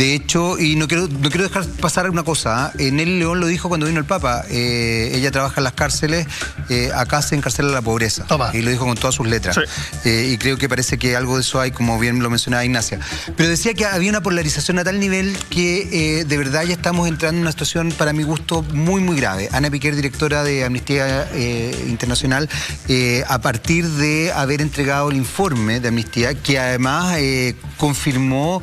De hecho, y no quiero dejar pasar una cosa, Nelly León lo dijo cuando vino el Papa, ella trabaja en las cárceles, acá se encarcela la pobreza. Toma. Y lo dijo con todas sus letras. Sí. Y creo que parece que algo de eso hay, como bien lo mencionaba Ignacia. Pero decía que había una polarización a tal nivel que de verdad ya estamos entrando en una situación, para mi gusto, muy, muy grave. Ana Piquer, directora de Amnistía Internacional, a partir de haber entregado el informe de Amnistía, que además confirmó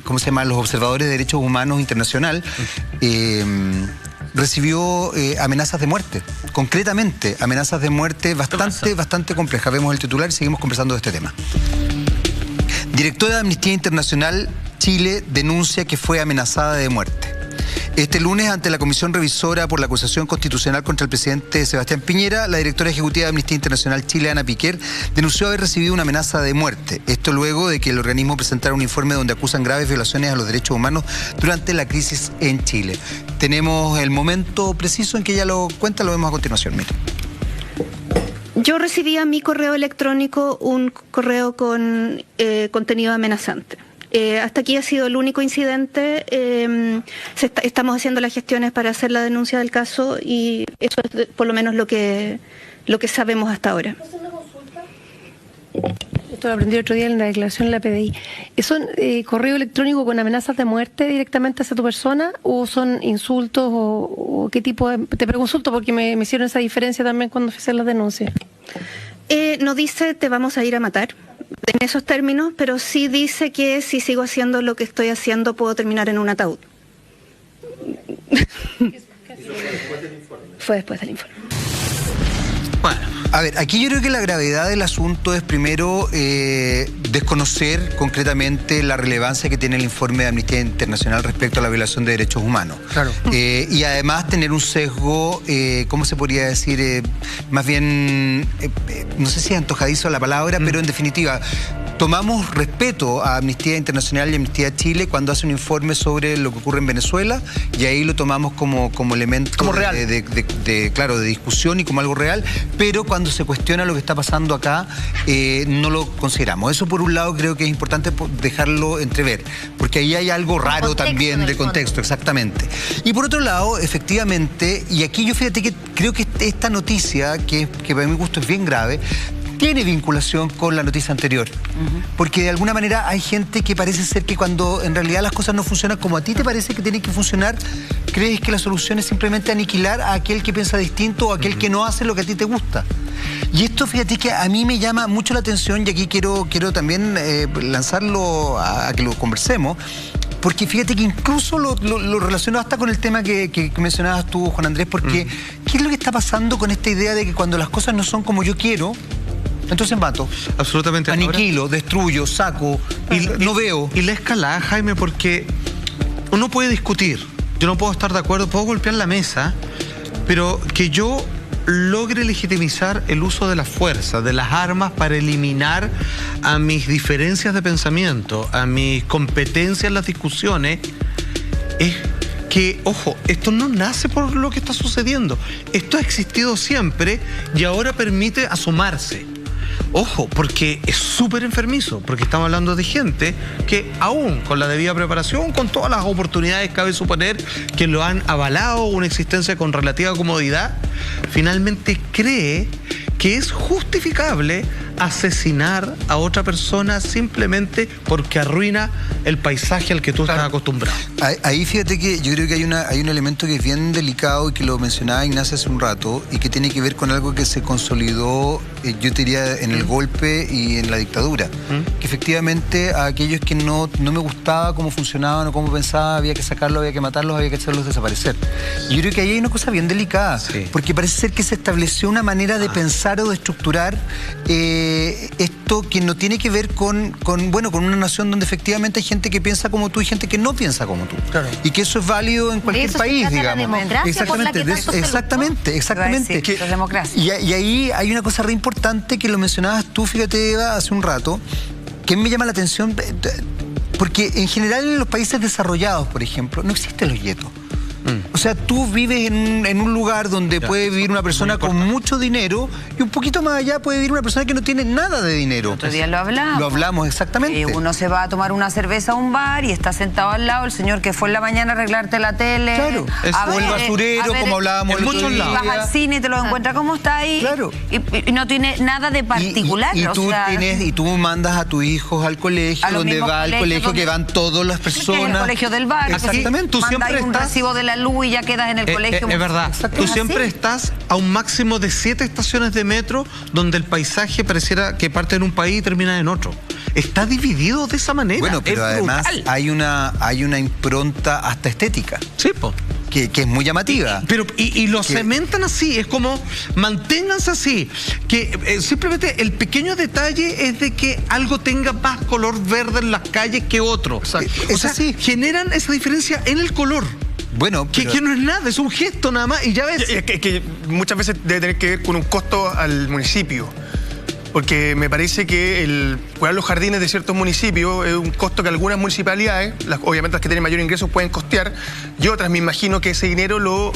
¿cómo se llama? Los observadores de derechos humanos internacional, recibió amenazas de muerte, concretamente amenazas de muerte bastante complejas. Vemos el titular y seguimos conversando de este tema. Directora de Amnistía Internacional Chile denuncia que fue amenazada de muerte. Este lunes, ante la Comisión Revisora por la acusación constitucional contra el presidente Sebastián Piñera, la directora ejecutiva de Amnistía Internacional Chile, Ana Piquer, denunció haber recibido una amenaza de muerte. Esto luego de que el organismo presentara un informe donde acusan graves violaciones a los derechos humanos durante la crisis en Chile. Tenemos el momento preciso en que ella lo cuenta, lo vemos a continuación. Mira. Yo recibí a mi correo electrónico un correo con contenido amenazante. Hasta aquí ha sido el único incidente. Estamos haciendo las gestiones para hacer la denuncia del caso y eso es por lo menos lo que sabemos hasta ahora. Esto lo aprendí otro día en la declaración de la PDI. ¿Es un correo electrónico con amenazas de muerte directamente hacia tu persona o son insultos o qué tipo de...? Te pregunto porque me hicieron esa diferencia también cuando fui a hacer las denuncias. No dice te vamos a ir a matar en esos términos, pero sí dice que si sigo haciendo lo que estoy haciendo puedo terminar en un ataúd. Fue después del informe. Bueno, a ver, aquí yo creo que la gravedad del asunto es primero desconocer concretamente la relevancia que tiene el informe de Amnistía Internacional respecto a la violación de derechos humanos. Claro. Y además tener un sesgo, ¿cómo se podría decir? Más bien, no sé si es antojadizo la palabra, pero en definitiva, tomamos respeto a Amnistía Internacional y Amnistía Chile cuando hace un informe sobre lo que ocurre en Venezuela y ahí lo tomamos como elemento como real. Claro, de discusión y como algo real, pero cuando se cuestiona lo que está pasando acá, no lo consideramos. Eso por un lado creo que es importante dejarlo entrever, porque ahí hay algo raro también de contexto, exactamente. Y por otro lado, efectivamente, y aquí yo fíjate que creo que esta noticia, que para mi gusto es bien grave, tiene vinculación con la noticia anterior. Porque de alguna manera hay gente que parece ser que cuando en realidad las cosas no funcionan como a ti te parece que tienen que funcionar, crees que la solución es simplemente aniquilar a aquel que piensa distinto o a aquel que no hace lo que a ti te gusta. Y esto, fíjate que a mí me llama mucho la atención y aquí quiero también lanzarlo a que lo conversemos. Porque fíjate que incluso lo relaciono hasta con el tema que mencionabas tú, Juan Andrés, porque ¿qué es lo que está pasando con esta idea de que cuando las cosas no son como yo quiero, entonces mato? Absolutamente. Aniquilo, destruyo, saco, no veo. Y la escalada, Jaime, porque uno puede discutir, yo no puedo estar de acuerdo, puedo golpear la mesa, pero que yo logre legitimizar el uso de la fuerza, de las armas para eliminar a mis diferencias de pensamiento, a mis competencias en las discusiones, es que, ojo, esto no nace por lo que está sucediendo. Esto ha existido siempre y ahora permite asomarse. Ojo, porque es súper enfermizo, porque estamos hablando de gente que aún con la debida preparación, con todas las oportunidades, cabe suponer que lo han avalado, una existencia con relativa comodidad, finalmente cree que es justificable asesinar a otra persona simplemente porque arruina el paisaje al que tú estás acostumbrado. Ahí fíjate que yo creo que hay un elemento que es bien delicado y que lo mencionaba Ignacia hace un rato y que tiene que ver con algo que se consolidó, yo te diría, en el golpe y en la dictadura. Que efectivamente a aquellos que no me gustaba cómo funcionaban o cómo pensaba, había que sacarlos, había que matarlos, había que hacerlos desaparecer. Y yo creo que ahí hay una cosa bien delicada, porque parece ser que se estableció una manera de pensar o de estructurar esto que no tiene que ver con una nación donde efectivamente hay gente que piensa como tú y gente que no piensa como tú. Claro. Y que eso es válido en cualquier país, digamos. Exactamente. Y ahí hay una cosa re importante que lo mencionabas tú, fíjate, Eva, hace un rato, que me llama la atención, porque en general en los países desarrollados, por ejemplo, no existen los guetos. O sea, tú vives en un lugar donde puede vivir una persona con mucho dinero y un poquito más allá puede vivir una persona que no tiene nada de dinero. Otro día lo hablamos. Lo hablamos, exactamente. Uno se va a tomar una cerveza a un bar y está sentado al lado el señor que fue en la mañana a arreglarte la tele. Claro. O el basurero, como hablábamos en muchos lados. Vas al cine y te lo encuentras como está ahí. Claro. Y no tiene nada de particular. Y tú mandas a tus hijos al colegio, donde va al colegio que van todas las personas. En el colegio del barrio. Exactamente. Tú siempre un recibo de la luz y ya quedas en el colegio. Es verdad. Tú siempre estás a un máximo de 7 estaciones de metro donde el paisaje pareciera que parte en un país y termina en otro. Está dividido de esa manera. Bueno, pero además hay una impronta hasta estética. Sí, po. Que es muy llamativa. Pero y lo cementan así, es como manténganse así, que simplemente el pequeño detalle es de que algo tenga más color verde en las calles que otro. O sea, generan esa diferencia en el color. Bueno, que no es nada, es un gesto nada más y ya ves. Que muchas veces debe tener que ver con un costo al municipio. Porque me parece que el cuidar los jardines de ciertos municipios es un costo que algunas municipalidades, obviamente las que tienen mayor ingreso, pueden costear, y otras me imagino que ese dinero lo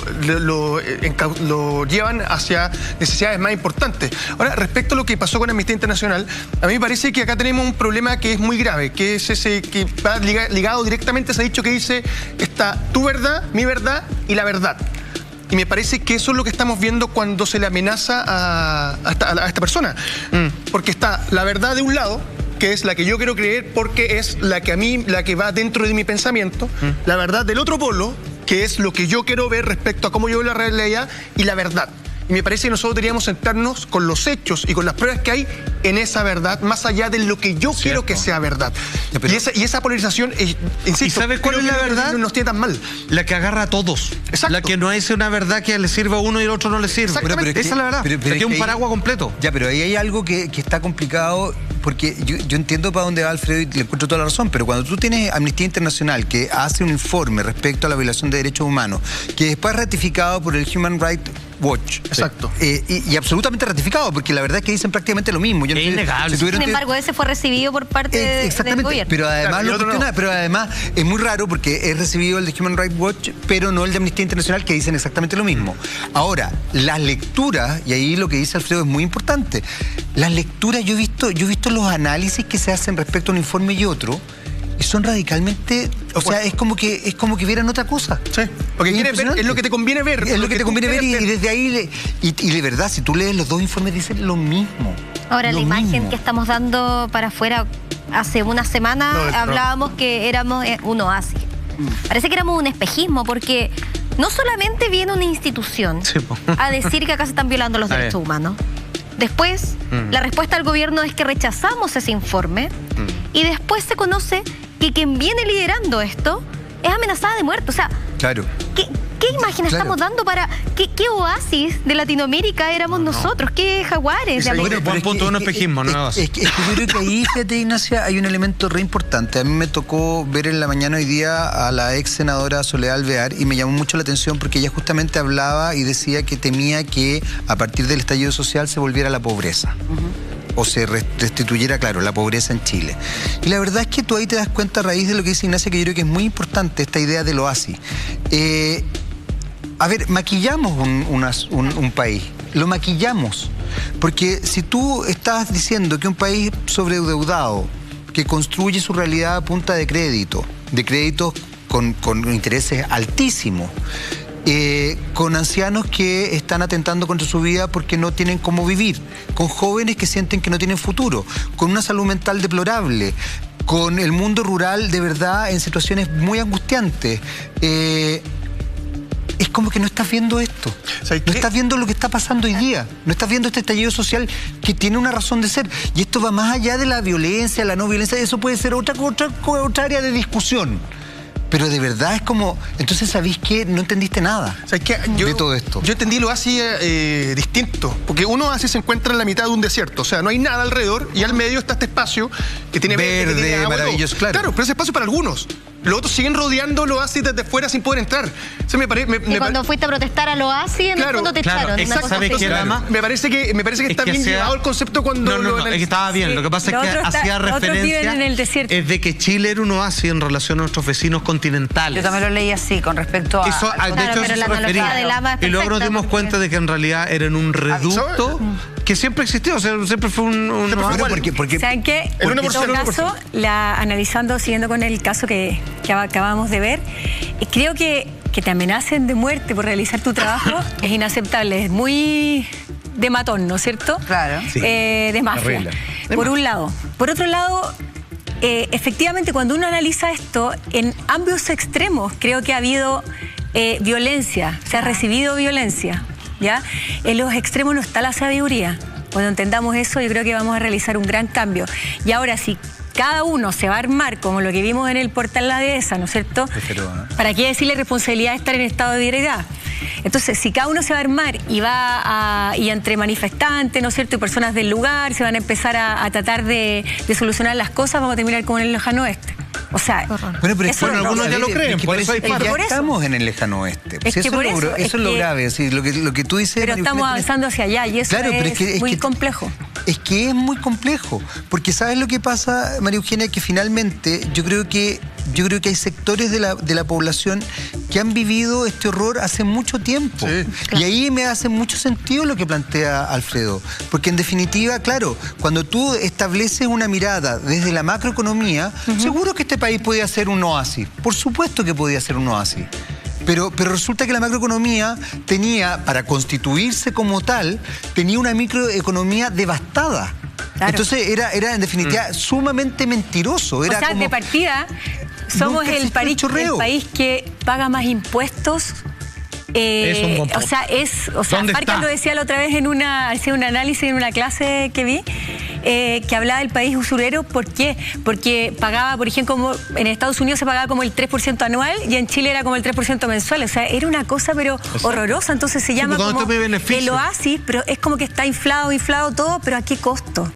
llevan hacia necesidades más importantes. Ahora, respecto a lo que pasó con Amnistía Internacional, a mí me parece que acá tenemos un problema que es muy grave, que es ese que va ligado directamente a ese dicho que dice, está tu verdad, mi verdad y la verdad. Y me parece que eso es lo que estamos viendo cuando se le amenaza a esta persona. Porque está la verdad de un lado, que es la que yo quiero creer porque es la que va dentro de mi pensamiento. La verdad del otro polo, que es lo que yo quiero ver respecto a cómo yo veo la realidad, y la verdad. Y me parece que nosotros deberíamos centrarnos con los hechos y con las pruebas que hay en esa verdad, más allá de lo que yo quiero que sea verdad. Y esa polarización, insisto, ¿y sabes cuál es la verdad? No nos tiene tan mal. La que agarra a todos. Exacto. La que no es una verdad que le sirva a uno y el otro no le sirve. Pero esa es la verdad. Pero es un paraguas completo. Ya, pero ahí hay algo que está complicado, porque yo entiendo para dónde va Alfredo y le encuentro toda la razón, pero cuando tú tienes Amnistía Internacional que hace un informe respecto a la violación de derechos humanos, que después es ratificado por el Human Rights Watch. Exacto. Y absolutamente ratificado, porque la verdad es que dicen prácticamente lo mismo. Es innegable. Sin embargo, ese fue recibido por parte del gobierno. Pero además, pero además es muy raro porque es recibido el de Human Rights Watch, pero no el de Amnistía Internacional, que dicen exactamente lo mismo. Ahora, las lecturas, y ahí lo que dice Alfredo es muy importante, las lecturas, yo he visto los análisis que se hacen respecto a un informe y otro, y son radicalmente, o sea, es como que vieran otra cosa. Sí, porque quieres ver, es lo que te conviene ver. Es lo que te conviene ver y desde ahí, y de verdad, si tú lees los dos informes dicen lo mismo. Ahora, la imagen que estamos dando para afuera, hace una semana hablábamos que éramos un oasis. Parece que éramos un espejismo, porque no solamente viene una institución a decir que acá se están violando los derechos humanos. Después, la respuesta del gobierno es que rechazamos ese informe y después se conoce que quien viene liderando esto es amenazada de muerte. O sea, claro. ¿Qué imagen estamos dando para qué oasis de Latinoamérica éramos nosotros? ¿Qué jaguares de América? Buen punto, un espejismo, no es que yo creo que ahí, fíjate, Ignacia, hay un elemento re importante. A mí me tocó ver en la mañana hoy día a la ex senadora Soledad Alvear y me llamó mucho la atención porque ella justamente hablaba y decía que temía que a partir del estallido social se volviera la pobreza. O se restituyera, claro, la pobreza en Chile. Y la verdad es que tú ahí te das cuenta a raíz de lo que dice Ignacia, que yo creo que es muy importante esta idea del oasis. A ver, maquillamos un país, lo maquillamos, porque si tú estás diciendo que un país sobreendeudado, que construye su realidad a punta de créditos con intereses altísimos, con ancianos que están atentando contra su vida porque no tienen cómo vivir, con jóvenes que sienten que no tienen futuro, con una salud mental deplorable, con el mundo rural de verdad en situaciones muy angustiantes, es como que no estás viendo esto. No estás viendo lo que está pasando hoy día. No estás viendo este estallido social que tiene una razón de ser. Y esto va más allá de la violencia, la no violencia. Eso puede ser otra área de discusión. Pero de verdad es como... Entonces, ¿sabéis qué? No entendiste nada de todo esto. Yo entendí lo así distinto. Porque uno así se encuentra en la mitad de un desierto. O sea, no hay nada alrededor y al medio está este espacio que tiene verde, que tiene agua, maravilloso, claro. Claro, pero ese espacio para algunos. los otros siguen rodeando el oasis desde fuera sin poder entrar. O sea, y cuando fuiste a protestar al oasis, en el fondo te echaron. Exacto, ¿sabes qué era? Me parece que está bien llevado el concepto cuando... No, es que estaba bien. Lo que pasa es que hacía referencia en el desierto. es de que Chile era un oasis en relación a nuestros vecinos continentales. Yo también lo leí así, con respecto a... Eso, de hecho, pero la analogía de Lama es y luego nos perfecta, dimos porque- cuenta de que en realidad eran un reducto que siempre existió, o sea, siempre fue un Bueno, porque ¿Saben qué? El En 1%, todo el 1%. caso, analizando, siguiendo con el caso que acabamos de ver, creo que te amenacen de muerte por realizar tu trabajo es inaceptable, es muy de matón, ¿no es cierto? Claro. Sí. De mafia. Terrible. Por un lado. Por otro lado, efectivamente, cuando uno analiza esto, en ambos extremos creo que ha habido violencia, se ha recibido violencia, ¿ya? En los extremos no está la sabiduría. Cuando entendamos eso, yo creo que vamos a realizar un gran cambio. Y ahora, si cada uno se va a armar como lo que vimos en el portal La Dehesa, ¿no es cierto? ¿Para qué decirle responsabilidad de estar en estado de ebriedad? Entonces, si cada uno se va a armar y entre manifestantes, ¿no es cierto?, y personas del lugar se van a empezar a tratar de solucionar las cosas, vamos a terminar como en el lejano oeste. O sea, Bueno, pero eso bueno, no- algunos ya lo creen, por eso hay ya por eso. estamos en el lejano oeste. Es Si que eso por es eso, eso es es lo que- grave. Sí, lo que tú dices, pero María estamos Eugenia, avanzando hacia allá y eso Claro, pero es muy complejo. Es que es muy complejo, porque ¿sabes lo que pasa, María Eugenia? Que finalmente yo creo que hay sectores de la población que han vivido este horror hace mucho tiempo. Sí. Y ahí me hace mucho sentido lo que plantea Alfredo, porque en definitiva, claro, cuando tú estableces una mirada desde la macroeconomía, seguro que este país podía ser un oasis, por supuesto que podía ser un oasis. Pero resulta que la macroeconomía tenía, para constituirse como tal, tenía una microeconomía devastada. Claro. Entonces era en definitiva sumamente mentiroso. Era O sea, como, de partida, somos Nunca el existió el chorreo. país que paga más impuestos. Es un buen punto. O sea, ¿Dónde Farca está? lo decía la otra vez hacía un análisis en una clase que vi, que hablaba del país usurero. ¿Por qué? Porque pagaba, por ejemplo, como en Estados Unidos se pagaba como el 3% anual y en Chile era como el 3% mensual. O sea, era una cosa pero horrorosa. Entonces se llama porque cuando como te ve beneficio. el oasis, pero es como que está inflado todo, pero ¿a qué costo?